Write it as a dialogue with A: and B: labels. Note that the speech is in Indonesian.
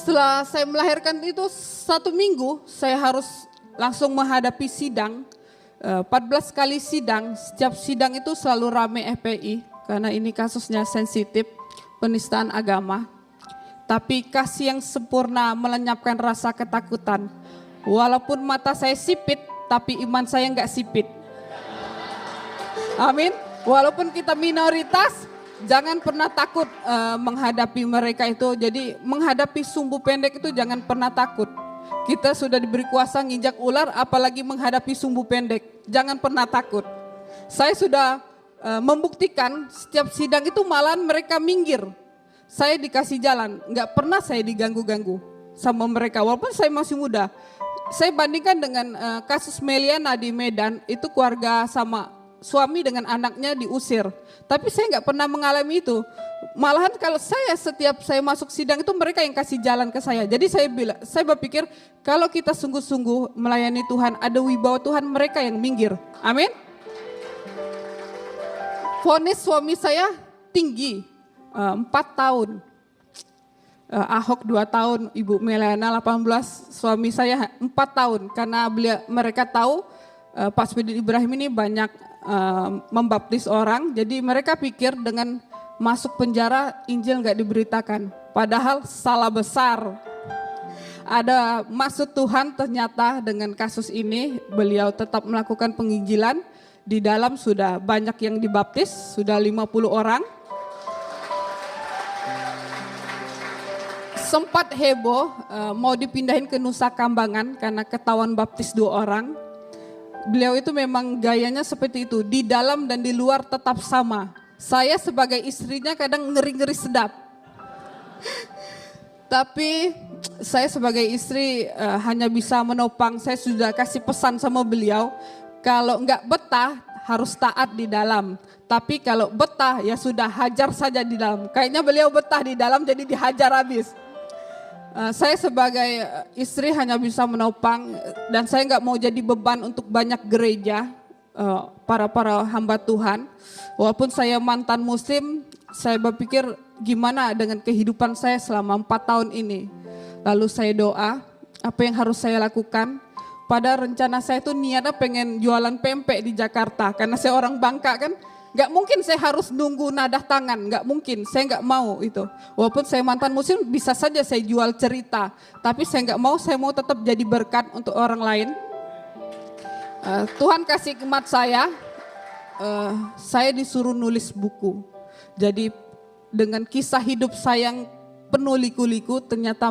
A: Setelah saya melahirkan itu 1 minggu, saya harus langsung menghadapi sidang. 14 kali sidang, setiap sidang itu selalu rame FPI, karena ini kasusnya sensitif, penistaan agama. Tapi kasih yang sempurna melenyapkan rasa ketakutan. Walaupun mata saya sipit, tapi iman saya enggak sipit. Amin. Walaupun kita minoritas, jangan pernah takut menghadapi mereka itu. Jadi menghadapi sumbu pendek itu jangan pernah takut. Kita sudah diberi kuasa nginjak ular, apalagi menghadapi sumbu pendek. Jangan pernah takut. Saya sudah membuktikan setiap sidang itu malahan mereka minggir. Saya dikasih jalan, nggak pernah saya diganggu-ganggu sama mereka. Walaupun saya masih muda. Saya bandingkan dengan kasus Meliana di Medan, itu keluarga sama suami dengan anaknya diusir. Tapi saya nggak pernah mengalami itu. Malahan kalau setiap saya masuk sidang itu mereka yang kasih jalan ke saya. Jadi saya berpikir kalau kita sungguh-sungguh melayani Tuhan, ada wibawa Tuhan, mereka yang minggir. Amin. Vonis suami saya tinggi, 4 tahun. Ahok 2 tahun, Ibu Meliana 18, suami saya 4 tahun. Karena mereka tahu Pak Spidit Ibrahim ini banyak membaptis orang, jadi mereka pikir dengan masuk penjara Injil nggak diberitakan. Padahal salah besar. Ada maksud Tuhan ternyata dengan kasus ini, beliau tetap melakukan penginjilan. Di dalam sudah banyak yang dibaptis, sudah 50 orang. Sempat heboh mau dipindahin ke Nusa Kambangan karena ketahuan baptis 2 orang. Beliau itu memang gayanya seperti itu, di dalam dan di luar tetap sama. Saya sebagai istrinya kadang ngeri-ngeri sedap. Tapi saya sebagai istri hanya bisa menopang. Saya sudah kasih pesan sama beliau, kalau enggak betah harus taat di dalam. Tapi kalau betah ya sudah hajar saja di dalam. Kayaknya beliau betah di dalam jadi dihajar habis. Saya sebagai istri hanya bisa menopang dan saya nggak mau jadi beban untuk banyak gereja, para hamba Tuhan. Walaupun saya mantan muslim, saya berpikir gimana dengan kehidupan saya selama 4 tahun ini. Lalu saya doa, apa yang harus saya lakukan? Pada rencana saya itu niatnya pengen jualan pempek di Jakarta, karena saya orang Bangka kan. Gak mungkin saya harus nunggu nadah tangan, gak mungkin, saya gak mau itu. Walaupun saya mantan muslim bisa saja saya jual cerita, tapi saya gak mau, saya mau tetap jadi berkat untuk orang lain. Tuhan kasih hikmat saya disuruh nulis buku. Jadi dengan kisah hidup saya yang penuh liku-liku ternyata